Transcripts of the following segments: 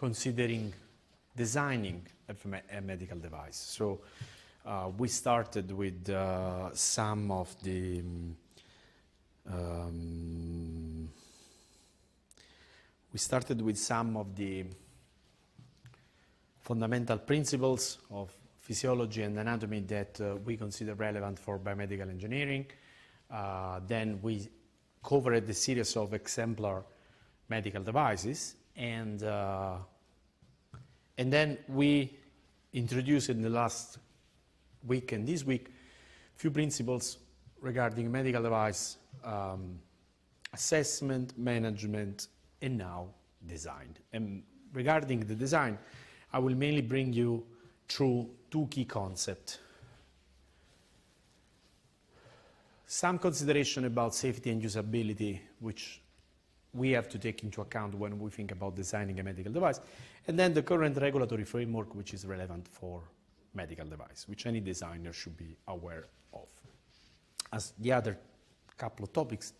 considering designing a medical device. So we started with some of the fundamental principles of physiology and anatomy that we consider relevant for biomedical engineering. Then we covered a series of exemplar medical devices, and then we introduced in the last week and this week few principles regarding medical device assessment, management, and now design. And regarding the design, I will mainly bring you through two key concepts. Some consideration about safety and usability, which we have to take into account when we think about designing a medical device, and then the current regulatory framework, which is relevant for medical device, which any designer should be aware of. As the other couple of topics,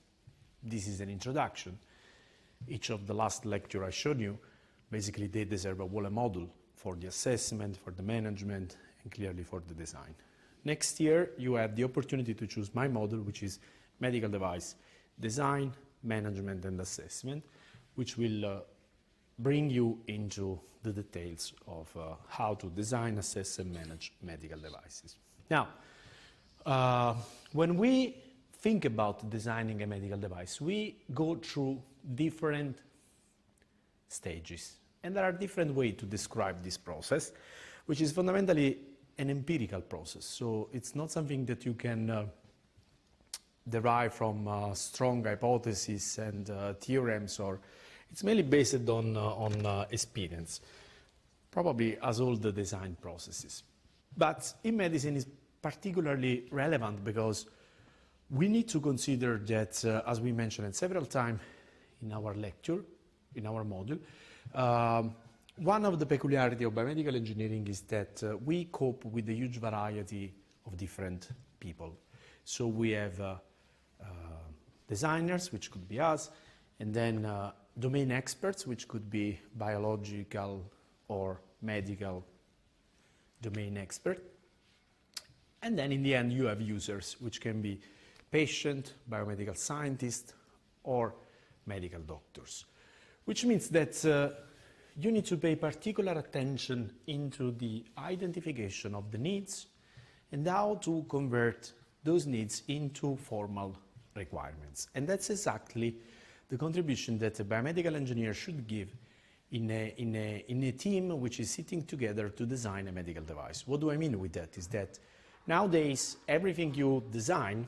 this is an introduction. Each of the last lecture I showed you, basically they deserve a whole module for the assessment, for the management, and clearly for the design. Next year, you have the opportunity to choose my module, which is medical device design, management, and assessment, which will bring you into the details of how to design, assess, and manage medical devices. Now, when we think about designing a medical device, we go through different stages. And there are different ways to describe this process, which is fundamentally an empirical process. So it's not something that you can derive from strong hypotheses and theorems, or it's mainly based on experience, probably as all the design processes. But in medicine is particularly relevant because we need to consider that, as we mentioned several times in our lecture, in our module, one of the peculiarities of biomedical engineering is that we cope with a huge variety of different people. So we have designers, which could be us, and then domain experts, which could be biological or medical domain expert. And then in the end, you have users, which can be patient, biomedical scientists, or medical doctors. Which means that you need to pay particular attention into the identification of the needs and how to convert those needs into formal requirements. And that's exactly the contribution that a biomedical engineer should give in a team which is sitting together to design a medical device. What do I mean with that? Is that nowadays everything you design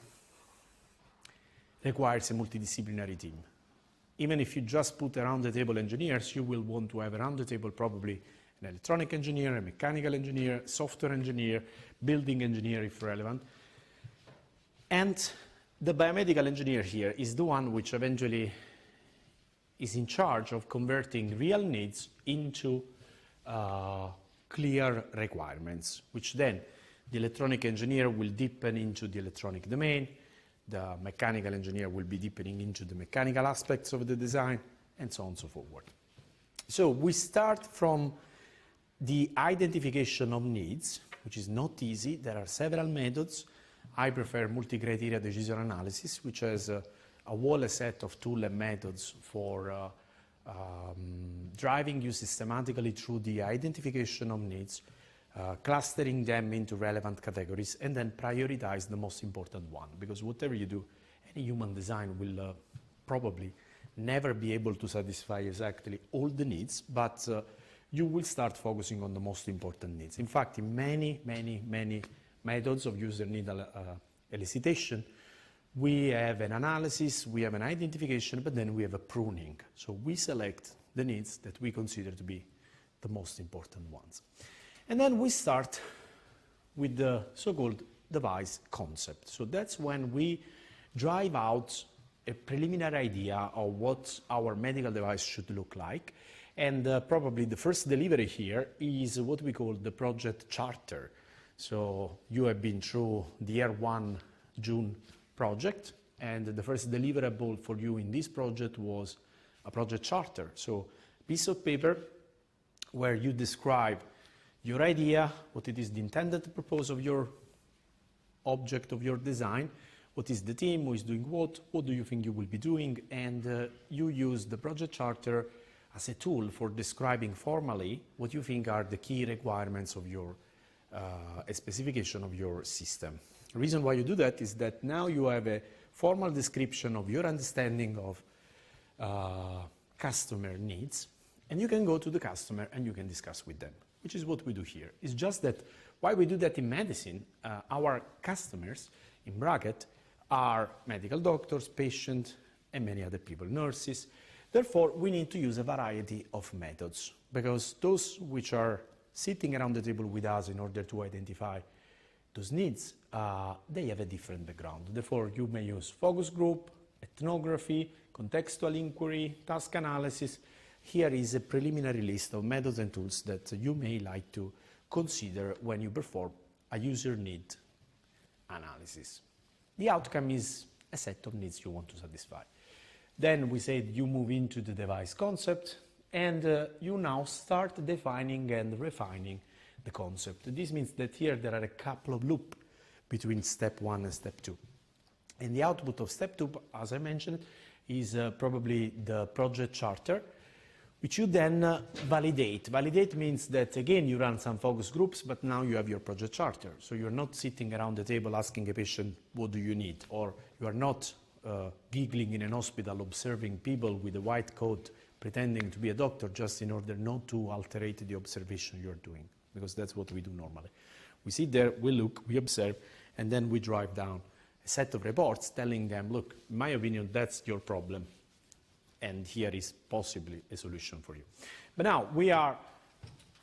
requires a multidisciplinary team. Even if you just put around the table engineers, you will want to have around the table probably an electronic engineer, a mechanical engineer, software engineer, building engineer if relevant. And the biomedical engineer here is the one which eventually is in charge of converting real needs into clear requirements, which then the electronic engineer will deepen into the electronic domain, the mechanical engineer will be deepening into the mechanical aspects of the design, and so on and so forth. So we start from the identification of needs, which is not easy. There are several methods. I prefer multi-criteria decision analysis, which has a whole set of tools and methods for driving you systematically through the identification of needs, clustering them into relevant categories, and then prioritize the most important one. Because whatever you do, any human design will probably never be able to satisfy exactly all the needs, but you will start focusing on the most important needs. In fact, in many methods of user need elicitation, we have an analysis, we have an identification, but then we have a pruning. So we select the needs that we consider to be the most important ones. And then we start with the so-called device concept. So that's when we drive out a preliminary idea of what our medical device should look like. And probably the first delivery here is what we call the project charter. So you have been through the year 1 June project, and the first deliverable for you in this project was a project charter. So piece of paper where you describe your idea, what it is the intended purpose of your object, of your design, what is the team, who is doing what do you think you will be doing, and you use the project charter as a tool for describing formally what you think are the key requirements of your a specification of your system. The reason why you do that is that now you have a formal description of your understanding of customer needs, and you can go to the customer and you can discuss with them, which is what we do here. It's just that why we do that in medicine, our customers, in bracket, are medical doctors, patients, and many other people, nurses. Therefore, we need to use a variety of methods, because those which are sitting around the table with us in order to identify those needs, they have a different background. Therefore, you may use focus group, ethnography, contextual inquiry, task analysis. Here is a preliminary list of methods and tools that you may like to consider when you perform a user need analysis. The outcome is a set of needs you want to satisfy. Then we said you move into the device concept, and you now start defining and refining the concept. This means that here there are a couple of loops between step 1 and step 2. And the output of step 2, as I mentioned, is probably the project charter, which you then validate. Validate means that, again, you run some focus groups, but now you have your project charter. So you're not sitting around the table asking a patient, what do you need? Or you are not giggling in an hospital, observing people with a white coat, pretending to be a doctor just in order not to alterate the observation you're doing, because that's what we do normally. We sit there, we look, we observe, and then we drive down a set of reports telling them, look, in my opinion, that's your problem, and here is possibly a solution for you. But now we are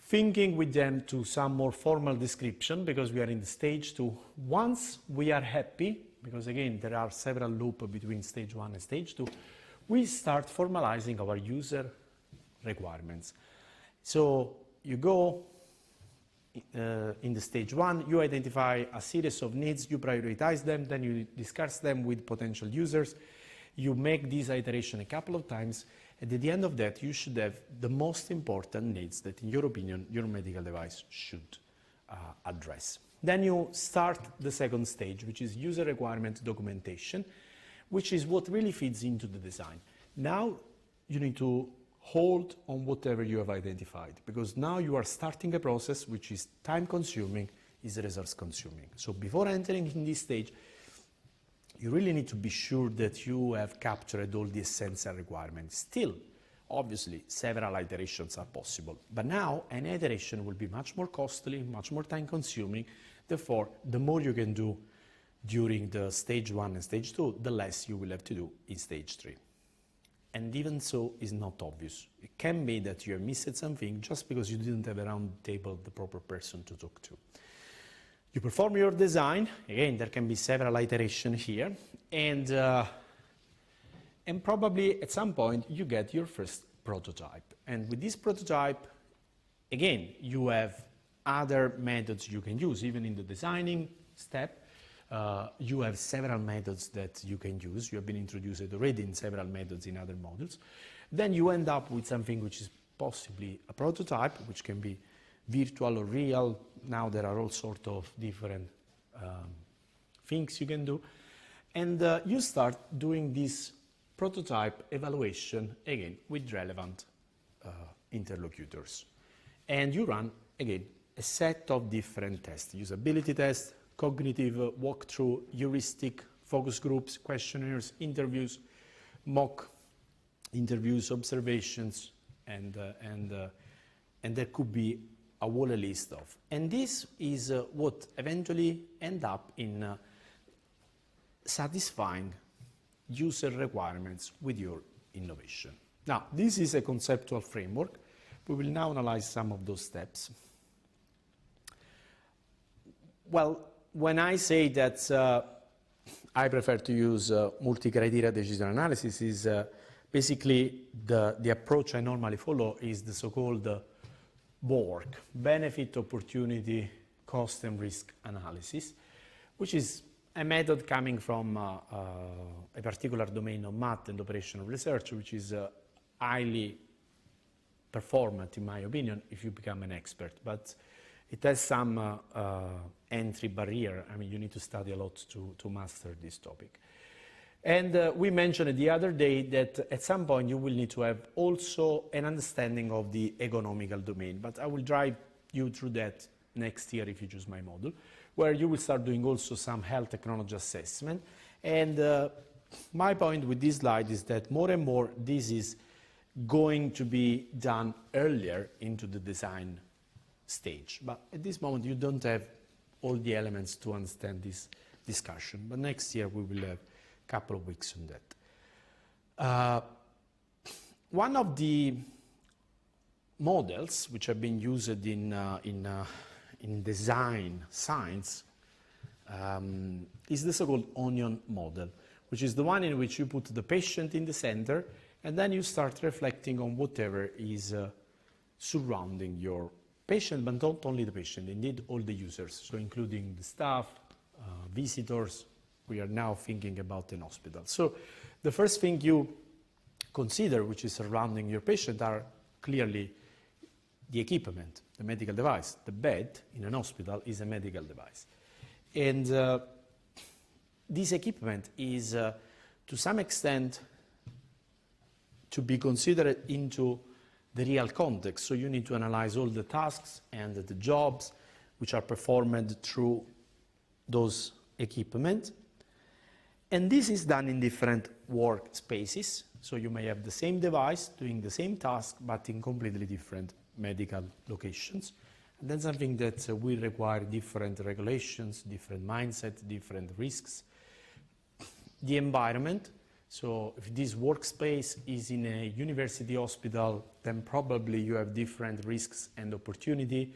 thinking with them to some more formal description, because we are in the stage 2. Once we are happy, because again, there are several loops between stage 1 and stage 2, we start formalizing our user requirements. So you go in the stage 1, you identify a series of needs, you prioritize them, then you discuss them with potential users. You make this iteration a couple of times, and at the end of that, you should have the most important needs that, in your opinion, your medical device should address. Then you start the second stage, which is user requirement documentation, which is what really feeds into the design. Now you need to hold on whatever you have identified, because now you are starting a process which is time-consuming, is resource-consuming. So before entering in this stage, you really need to be sure that you have captured all the essential requirements. Still, obviously, several iterations are possible, but now an iteration will be much more costly, much more time-consuming. Therefore, the more you can do during the stage 1 and stage 2, the less you will have to do in stage 3. And even so, is not obvious. It can be that you have missed something just because you didn't have around the table the proper person to talk to. You perform your design. Again, there can be several iterations here, and probably at some point you get your first prototype. And with this prototype, again, you have other methods you can use. Even in the designing step, you have several methods that you can use. You have been introduced already in several methods in other modules. Then you end up with something which is possibly a prototype, which can be virtual or real. Now there are all sorts of different things you can do. And you start doing this prototype evaluation, again, with relevant interlocutors. And you run, again, a set of different tests: usability tests, cognitive walkthrough, heuristic, focus groups, questionnaires, interviews, mock interviews, observations, and there could be a whole list of. And this is what eventually end up in satisfying user requirements with your innovation. Now, this is a conceptual framework. We will now analyze some of those steps. Well, when I say that I prefer to use multi-criteria decision analysis, is basically the approach I normally follow is the so-called BORC, benefit, opportunity, cost and risk analysis, which is a method coming from a particular domain of math and operational research, which is highly performant, in my opinion, if you become an expert. But it has some entry barrier. I mean, you need to study a lot to master this topic. And we mentioned the other day that at some point you will need to have also an understanding of the economical domain. But I will drive you through that next year if you choose my model, where you will start doing also some health technology assessment. And my point with this slide is that more and more this is going to be done earlier into the design stage. But at this moment you don't have all the elements to understand this discussion. But next year we will have a couple of weeks on that. One of the models which have been used in design science is the so-called onion model, which is the one in which you put the patient in the center and then you start reflecting on whatever is surrounding your patient, but not only the patient, indeed all the users, so including the staff, visitors. We are now thinking about an hospital. So the first thing you consider, which is surrounding your patient, are clearly the equipment, the medical device. The bed in an hospital is a medical device. And this equipment is, to some extent, to be considered into the real context. So you need to analyze all the tasks and the jobs which are performed through those equipment. And this is done in different workspaces. So you may have the same device doing the same task, but in completely different medical locations. And that's something that will require different regulations, different mindset, different risks. The environment. So if this workspace is in a university hospital, then probably you have different risks and opportunity.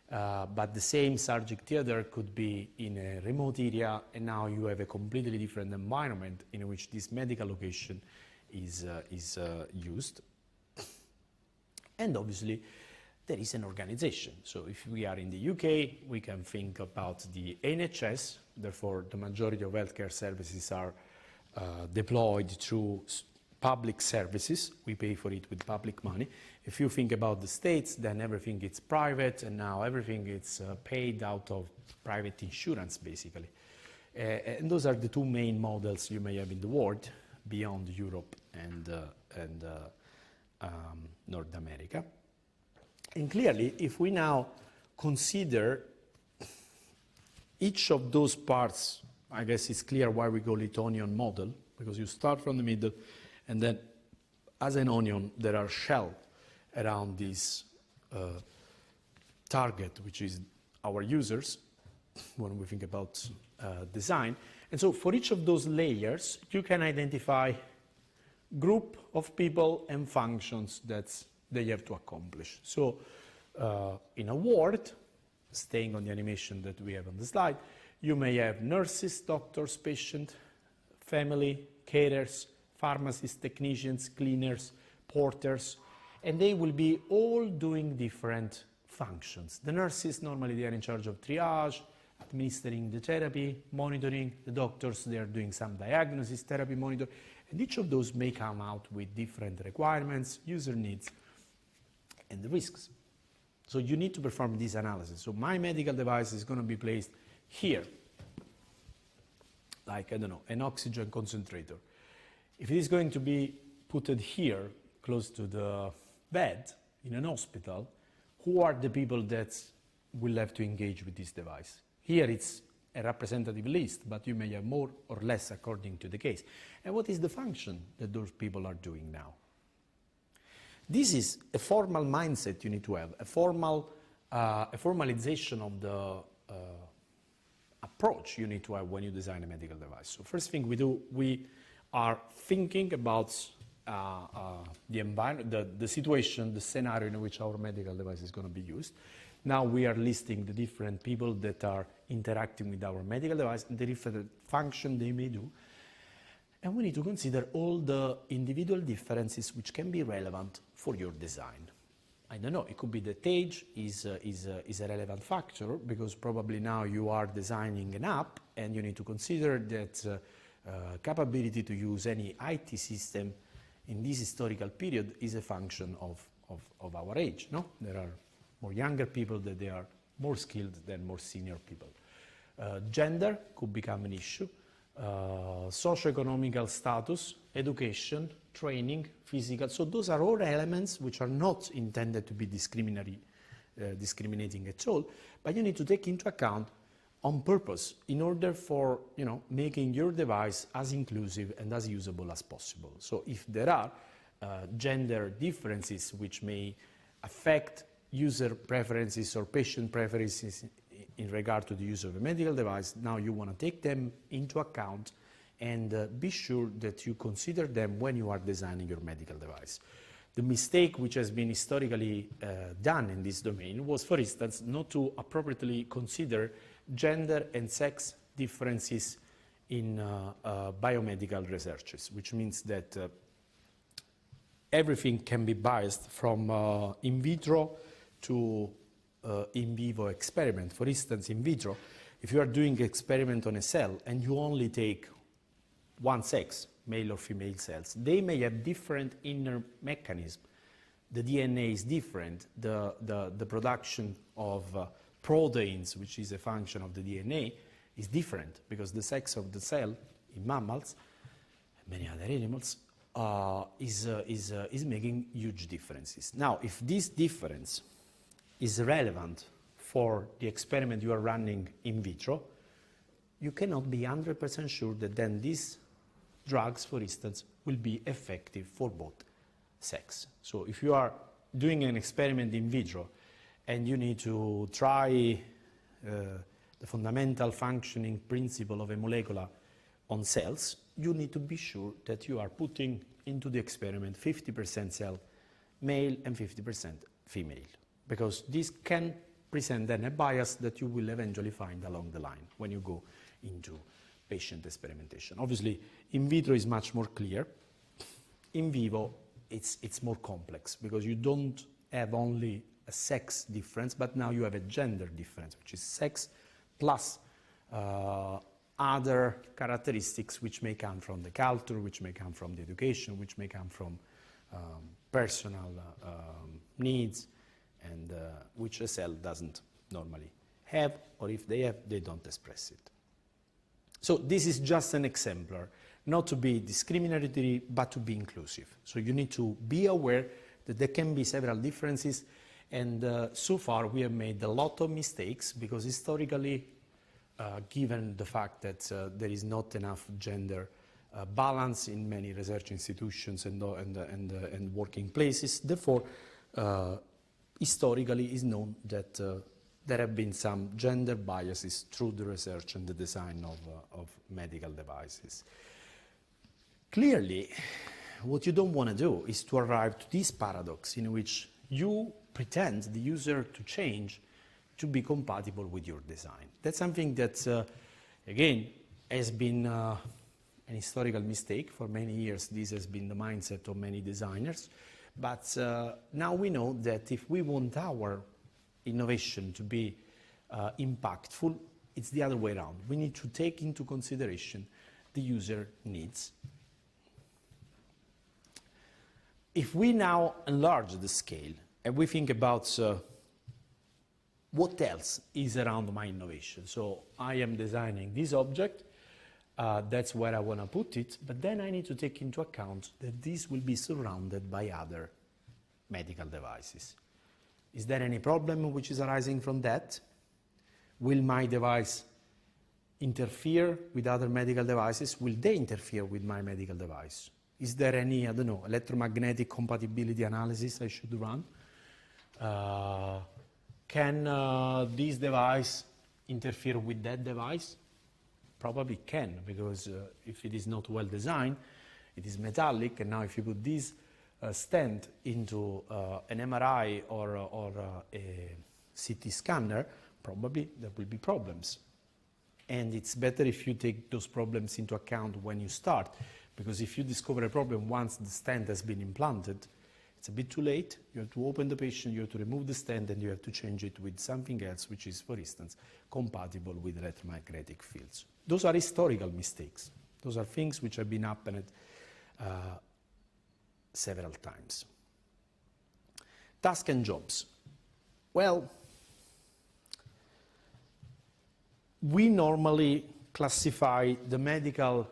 But the same subject theater could be in a remote area, and now you have a completely different environment in which this medical location is used. And obviously, there is an organization. So if we are in the UK, we can think about the NHS. Therefore, the majority of healthcare services are deployed through public services. We pay for it with public money. If you think about the States, then everything is private, and now everything is paid out of private insurance, basically. And those are the two main models you may have in the world, beyond Europe and North America. And clearly, if we now consider each of those parts, I guess it's clear why we call it onion model, because you start from the middle, and then as an onion, there are shells around this target, which is our users, when we think about design. And so for each of those layers, you can identify group of people and functions that they have to accomplish. So in a ward, staying on the animation that we have on the slide, you may have nurses, doctors, patient, family, carers, pharmacists, technicians, cleaners, porters, and they will be all doing different functions. The nurses, normally they are in charge of triage, administering the therapy, monitoring. The doctors, they are doing some diagnosis, therapy monitor, and each of those may come out with different requirements, user needs, and the risks. So you need to perform this analysis. So my medical device is going to be placed here, like, I don't know, an oxygen concentrator. If it is going to be put here, close to the bed in an hospital, who are the people that will have to engage with this device? Here it's a representative list, but you may have more or less according to the case. And what is the function that those people are doing now? This is a formal mindset you need to have, a formalization of the approach you need to have when you design a medical device. So first thing we do, we are thinking about the environment, the situation, the scenario in which our medical device is going to be used. Now we are listing the different people that are interacting with our medical device and the different function they may do. And we need to consider all the individual differences which can be relevant for your design. I don't know, it could be that age is a relevant factor, because probably now you are designing an app and you need to consider that capability to use any IT system in this historical period is a function of of our age, no? There are more younger people that they are more skilled than more senior people. Gender could become an issue. Socioeconomical status, education, training, physical. So those are all elements which are not intended to be discriminating at all, but you need to take into account on purpose in order for making your device as inclusive and as usable as possible. So if there are gender differences which may affect user preferences or patient preferences in regard to the use of a medical device, now you want to take them into account and be sure that you consider them when you are designing your medical device. The mistake which has been historically done in this domain was, for instance, not to appropriately consider gender and sex differences in biomedical researches, which means that everything can be biased from in vitro to in vivo experiment. For instance, in vitro, if you are doing an experiment on a cell and you only take one sex, male or female cells, they may have different inner mechanism. The DNA is different. The production of proteins, which is a function of the DNA, is different because the sex of the cell in mammals and many other animals is making huge differences. Now, if this difference is relevant for the experiment you are running in vitro, you cannot be 100% sure that then these drugs, for instance, will be effective for both sex. So if you are doing an experiment in vitro and you need to try the fundamental functioning principle of a molecule on cells, you need to be sure that you are putting into the experiment 50% cell male and 50% female, because this can present then a bias that you will eventually find along the line when you go into patient experimentation. Obviously, in vitro is much more clear. In vivo, it's more complex because you don't have only a sex difference, but now you have a gender difference, which is sex plus other characteristics which may come from the culture, which may come from the education, which may come from personal needs, and which a cell doesn't normally have, or if they have, they don't express it. So this is just an exemplar, not to be discriminatory, but to be inclusive. So you need to be aware that there can be several differences, and so far we have made a lot of mistakes because historically, given the fact that there is not enough gender balance in many research institutions and working places, therefore, historically is known that there have been some gender biases through the research and the design of medical devices. Clearly, what you don't want to do is to arrive to this paradox in which you pretend the user to change to be compatible with your design. That's something that, again, has been an historical mistake. For many years, this has been the mindset of many designers. But now we know that if we want our innovation to be impactful, it's the other way around. We need to take into consideration the user needs. If we now enlarge the scale and we think about what else is around my innovation. So I am designing this object, that's where I want to put it, but then I need to take into account that this will be surrounded by other medical devices. Is there any problem which is arising from that? Will my device interfere with other medical devices? Will they interfere with my medical device? Is there any, I don't know, electromagnetic compatibility analysis I should run? Can this device interfere with that device? Probably can, because if it is not well designed, it is metallic, and now if you put this stent into an MRI or a CT scanner, probably there will be problems. And it's better if you take those problems into account when you start, because if you discover a problem once the stent has been implanted, it's a bit too late. You have to open the patient, you have to remove the stent, and you have to change it with something else, which is, for instance, compatible with electromagnetic fields. Those are historical mistakes. Those are things which have been happened several times. Tasks and jobs. Well, we normally classify the medical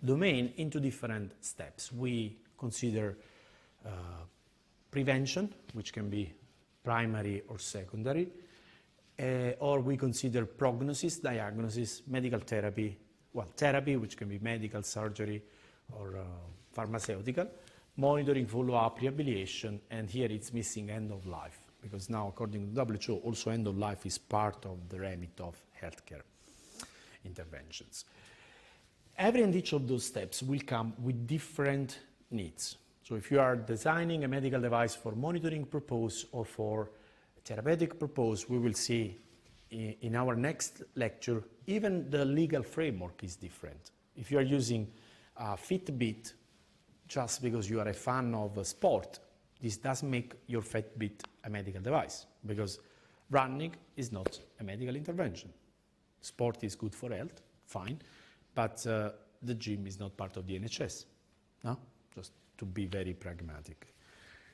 domain into different steps. We consider prevention, which can be primary or secondary, or we consider prognosis, diagnosis, medical therapy, well, therapy, which can be medical, surgery, or pharmaceutical, monitoring, follow-up, rehabilitation, and here it's missing end of life, because now, according to WHO, also end of life is part of the remit of healthcare interventions. Every and each of those steps will come with different needs. So if you are designing a medical device for monitoring purpose or for therapeutic purpose, we will see in our next lecture, even the legal framework is different. If you are using a Fitbit just because you are a fan of sport, this does make your Fitbit a medical device, because running is not a medical intervention. Sport is good for health, fine, but the gym is not part of the NHS, no? Just to be very pragmatic.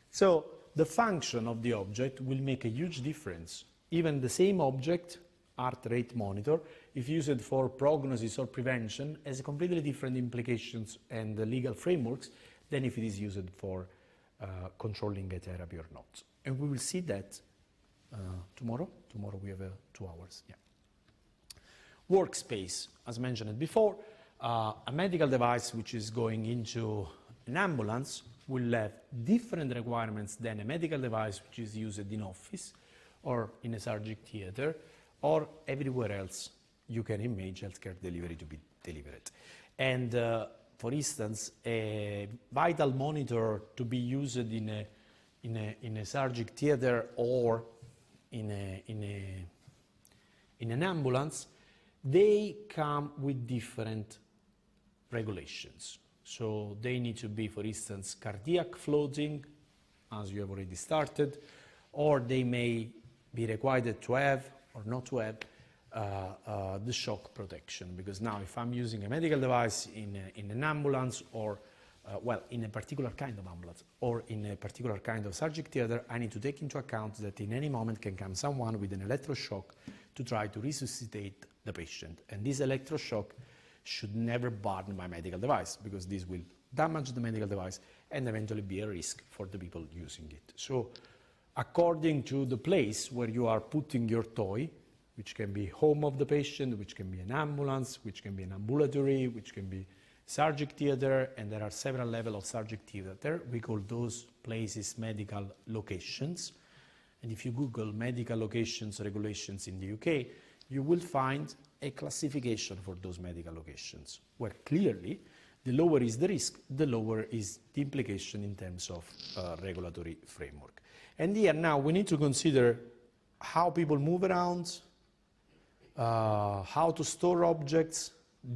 So the function of the object will make a huge difference. Even the same object, heart rate monitor, if used for prognosis or prevention, has completely different implications and legal frameworks than if it is used for controlling a therapy or not. And we will see that tomorrow. Tomorrow we have 2 hours. Yeah. Workspace, as mentioned before, a medical device which is going into an ambulance will have different requirements than a medical device which is used in office or in a surgical theater or everywhere else you can imagine healthcare delivery to be delivered. And for instance, a vital monitor to be used in a surgical theater or in an ambulance, they come with different regulations. So they need to be, for instance, cardiac floating, as you have already started, or they may be required to have or not to have the shock protection. Because now if I'm using a medical device in an ambulance or, well, in a particular kind of ambulance or in a particular kind of surgical theater, I need to take into account that in any moment can come someone with an electroshock to try to resuscitate the patient. And this electroshock should never burn my medical device, because this will damage the medical device and eventually be a risk for the people using it. So according to the place where you are putting your toy, which can be home of the patient, which can be an ambulance, which can be an ambulatory, which can be surgical theater, and there are several levels of surgical theater. We call those places medical locations. And if you Google medical locations regulations in the UK, you will find a classification for those medical locations, where clearly the lower is the risk, the lower is the implication in terms of regulatory framework. And here now we need to consider how people move around, how to store objects,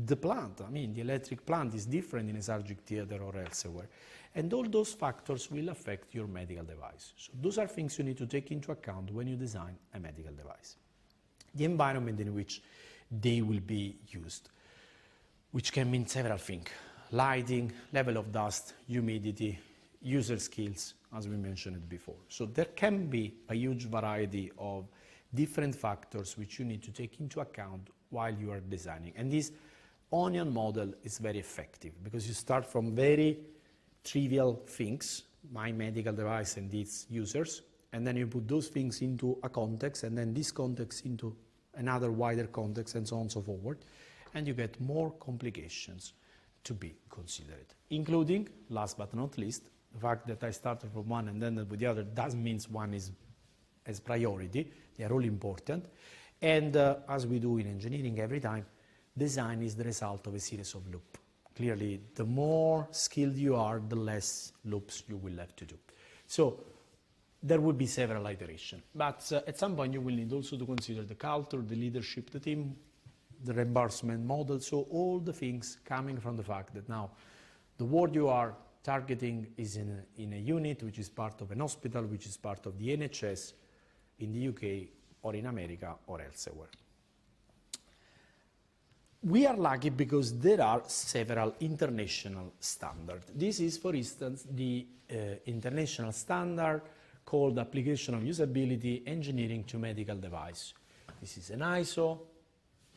the plant. I mean, the electric plant is different in a surgical theater or elsewhere. And all those factors will affect your medical device. So those are things you need to take into account when you design a medical device. The environment in which they will be used, which can mean several things: lighting, level of dust, humidity, user skills, as we mentioned before. So there can be a huge variety of different factors which you need to take into account while you are designing. And this onion model is very effective, because you start from very trivial things, my medical device and its users, and then you put those things into a context, and then this context into another wider context, and so on and so forth, and you get more complications to be considered, including, last but not least, the fact that I started from one and then with the other doesn't mean one is as priority. They are all important, and as we do in engineering every time, design is the result of a series of loops. Clearly, the more skilled you are, the less loops you will have to do. So there will be several iterations, but at some point you will need also to consider the culture, the leadership, the team, the reimbursement model, so all the things coming from the fact that now the world you are targeting is in a unit which is part of an hospital, which is part of the NHS in the UK or in America or elsewhere. We are lucky because there are several international standards. This is, for instance, the international standard called Application of Usability Engineering to Medical Device. This is an ISO.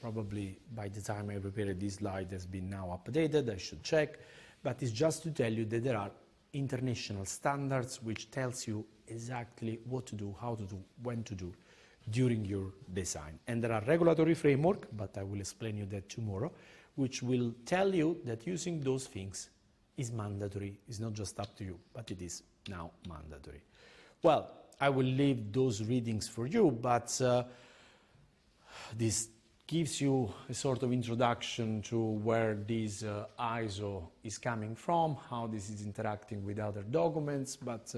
Probably by the time I prepared this slide has been now updated, I should check. But it's just to tell you that there are international standards which tells you exactly what to do, how to do, when to do during your design. And there are regulatory framework, but I will explain you that tomorrow, which will tell you that using those things is mandatory. It's not just up to you, but it is now mandatory. Well, I will leave those readings for you, but this gives you a sort of introduction to where this ISO is coming from, how this is interacting with other documents, but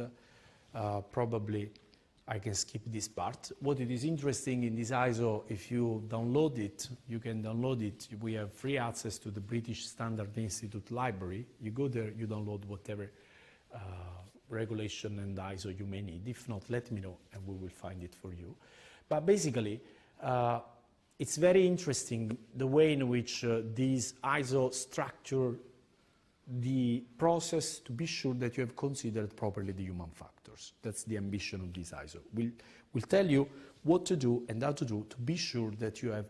probably I can skip this part. What it is interesting in this ISO, if you download it, you can download it. We have free access to the British Standard Institute library. You go there, you download whatever regulation and ISO you may need. If not, let me know and we will find it for you. But basically, it's very interesting the way in which these ISO structure the process to be sure that you have considered properly the human factors. That's the ambition of this ISO. We'll tell you what to do and how to do to be sure that you have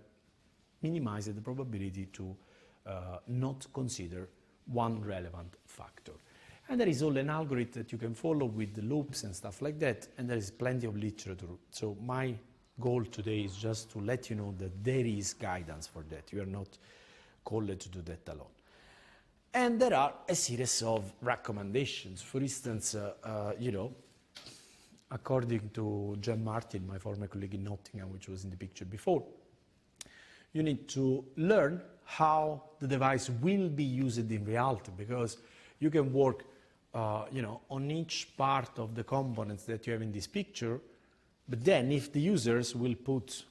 minimized the probability to not consider one relevant factor. And there is all an algorithm that you can follow with the loops and stuff like that, and there is plenty of literature. So my goal today is just to let you know that there is guidance for that. You are not called to do that alone. And there are a series of recommendations. For instance, you know, according to Jen Martin, my former colleague in Nottingham, which was in the picture before, you need to learn how the device will be used in reality, because you can work, you know, on each part of the components that you have in this picture, but then if the users will put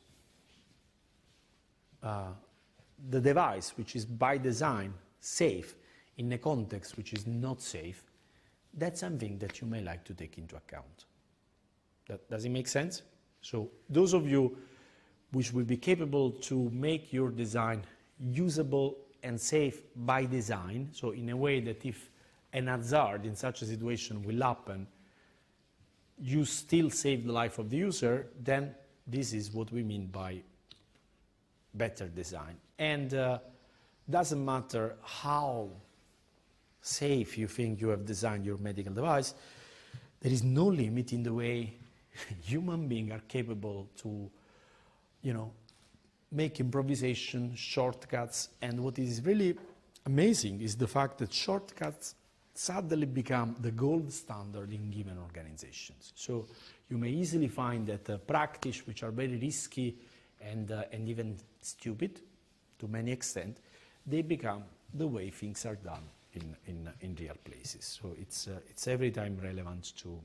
the device, which is by design safe, in a context which is not safe, that's something that you may like to take into account. Does it make sense? So those of you which will be capable to make your design usable and safe by design, so in a way that if an hazard in such a situation will happen, you still save the life of the user, then this is what we mean by better design. And doesn't matter how safe you think you have designed your medical device, there is no limit in the way human beings are capable to, you know, make improvisation, shortcuts, and what is really amazing is the fact that shortcuts suddenly become the gold standard in given organizations. So you may easily find that practice which are very risky and even stupid to many extent, they become the way things are done in real places. So it's every time relevant to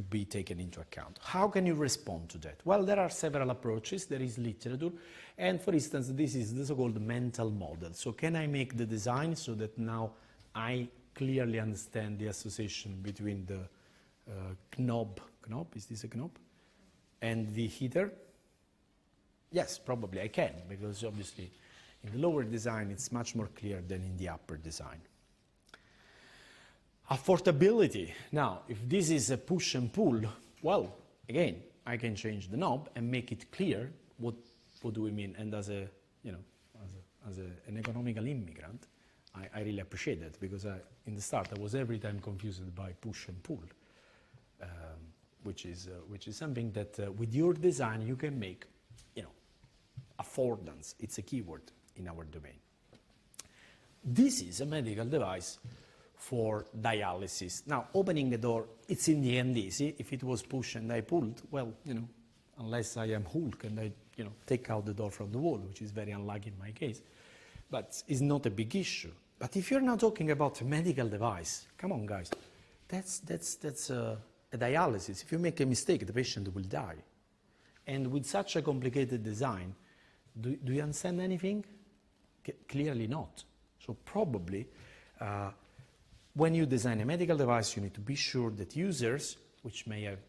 be taken into account. How can you respond to that? Well, there are several approaches. There is literature, and for instance, this is the so-called mental model. So can I make the design so that now I clearly understand the association between the knob, is this a knob, and the heater? Yes, probably I can, because obviously in the lower design it's much more clear than in the upper design. Affordability. Now, if this is a push and pull, well, again, I can change the knob and make it clear what do we mean. And as a, you know, as an economical immigrant, I really appreciate that, because in the start I was every time confused by push and pull, which is something that with your design you can make, you know, affordance. It's a keyword in our domain. This is a medical device for dialysis. Now, opening the door, it's in the end easy. If it was push and I pulled, well, you know, unless I am Hulk and I, you know, take out the door from the wall, which is very unlikely in my case, but it's not a big issue. But if you're now talking about a medical device, come on, guys, that's a dialysis. If you make a mistake, the patient will die. And with such a complicated design, do you understand anything? Clearly not. So probably, when you design a medical device, you need to be sure that users, which may have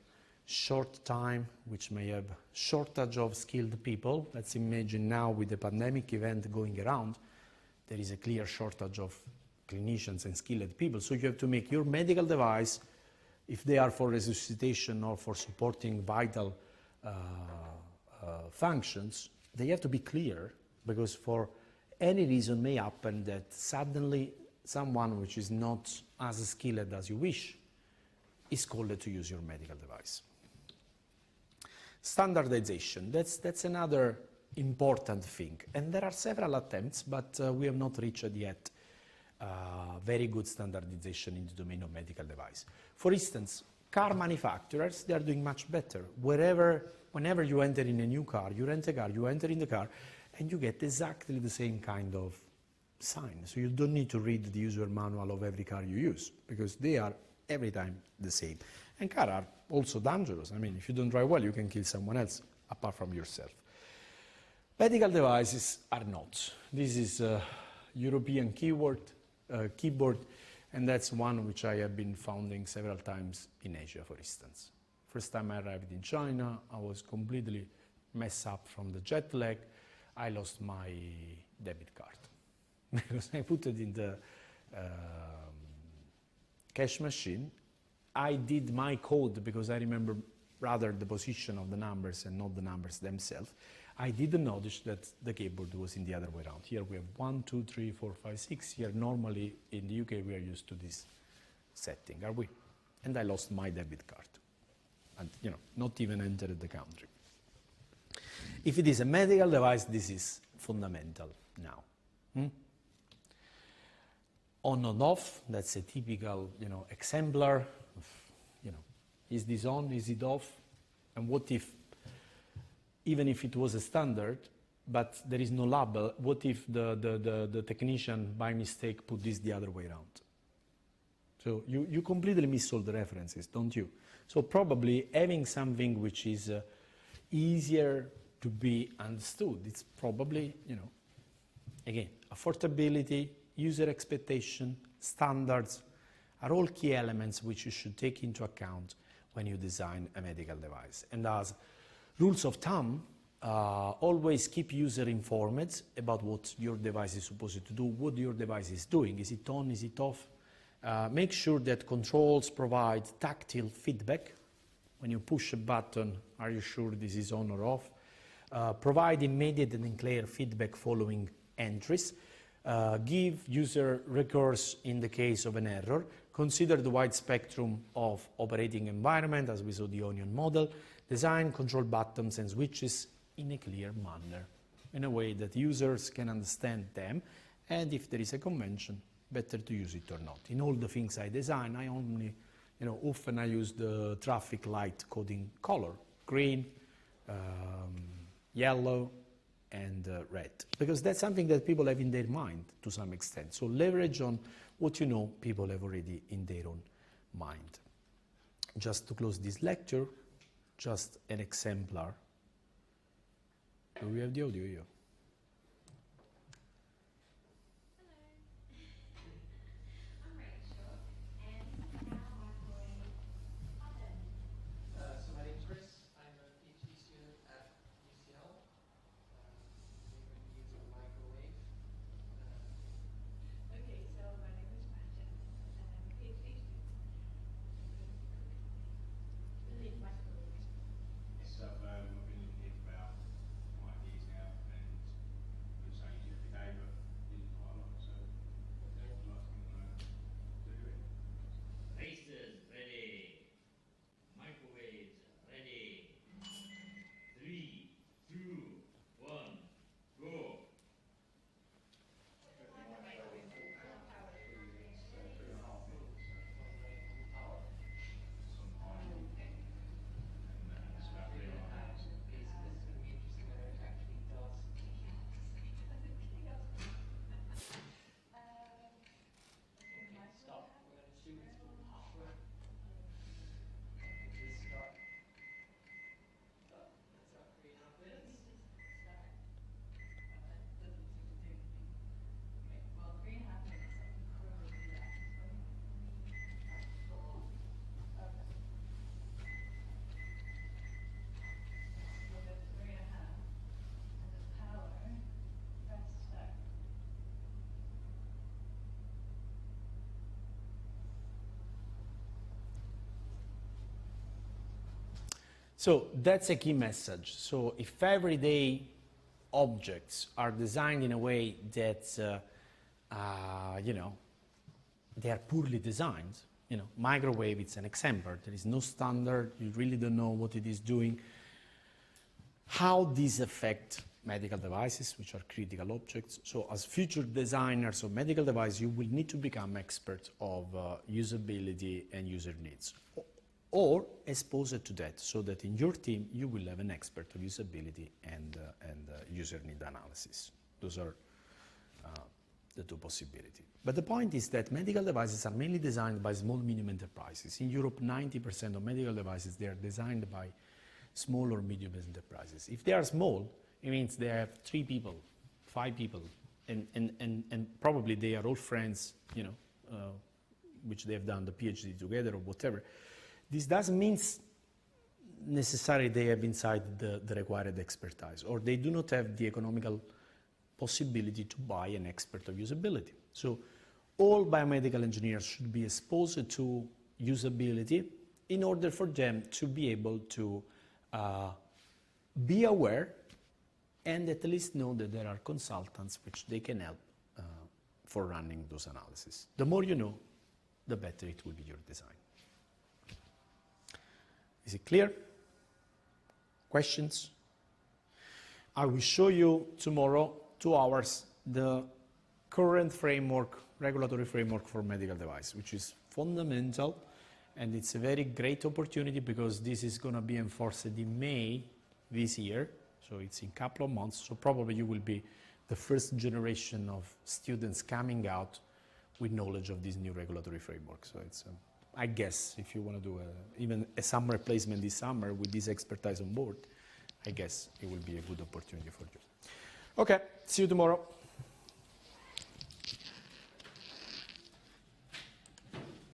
short time, which may have shortage of skilled people. Let's imagine now with the pandemic event going around, there is a clear shortage of clinicians and skilled people. So you have to make your medical device, if they are for resuscitation or for supporting vital functions, they have to be clear, because for any reason may happen that suddenly someone which is not as skilled as you wish is called to use your medical device. Standardization, that's another important thing. And there are several attempts, but we have not reached yet very good standardization in the domain of medical device. For instance, car manufacturers, they are doing much better. Whenever you enter in a new car, you rent a car, you enter in the car, and you get exactly the same kind of sign. So you don't need to read the user manual of every car you use, because they are every time the same. And cars are also dangerous. I mean, if you don't drive well, you can kill someone else, apart from yourself. Medical devices are not. This is a European keyboard, and that's one which I have been founding several times in Asia, for instance. First time I arrived in China, I was completely messed up from the jet lag. I lost my debit card because I put it in the cash machine. I did my code because I remember rather the position of the numbers and not the numbers themselves. I didn't notice that the keyboard was in the other way around. Here we have 1, 2, 3, 4, 5, 6. Here normally in the UK we are used to this setting, are we? And I lost my debit card. And not even entered the country. If it is a medical device, this is fundamental now. On and off, that's a typical, exemplar. Is this on, is it off? And what if, even if it was a standard, but there is no label, what if the technician by mistake put this the other way around? So you completely miss all the references, don't you? So probably having something which is easier to be understood, it's probably, again, affordability, user expectation, standards are all key elements which you should take into account when you design a medical device. And as rules of thumb, always keep user informed about what your device is supposed to do, what your device is doing. Is it on, is it off? Make sure that controls provide tactile feedback. When you push a button, are you sure this is on or off? Provide immediate and clear feedback following entries. Give user recourse in the case of an error. Consider the wide spectrum of operating environment, as we saw the onion model. Design control buttons and switches in a clear manner, in a way that users can understand them, and if there is a convention, better to use it or not. In all the things I design, I only, often I use the traffic light coding color, green, yellow, and red, because that's something that people have in their mind to some extent. So leverage on what people have already in their own mind. Just to close this lecture, just an exemplar. Do we have the audio here? Racers ready. Microwaves ready. 3, 2, 1, go. So that's a key message. So if everyday objects are designed in a way that, you know, they are poorly designed, you know, microwave, it's an example. There is no standard. You really don't know what it is doing. How these affect medical devices, which are critical objects. So as future designers of medical devices, you will need to become experts of usability and user needs, or exposed to that, so that in your team you will have an expert of usability and user need analysis. Those are the two possibilities. But the point is that medical devices are mainly designed by small, medium enterprises. In Europe, 90% of medical devices, they are designed by small or medium enterprises. If they are small, it means they have 3 people, 5 people, and probably they are all friends, you know, which they have done the PhD together or whatever. This doesn't mean necessarily they have inside the required expertise, or they do not have the economical possibility to buy an expert of usability. So all biomedical engineers should be exposed to usability in order for them to be able to be aware and at least know that there are consultants which they can help for running those analyses. The more you know, the better it will be your design. Is it clear? Questions? I will show you tomorrow, 2 hours, the current framework, regulatory framework for medical device, which is fundamental, and it's a very great opportunity because this is going to be enforced in May this year, so it's in a couple of months, so probably you will be the first generation of students coming out with knowledge of this new regulatory framework. So it's, I guess, if you want to do even a summer placement this summer with this expertise on board, I guess it will be a good opportunity for you. Okay, see you tomorrow.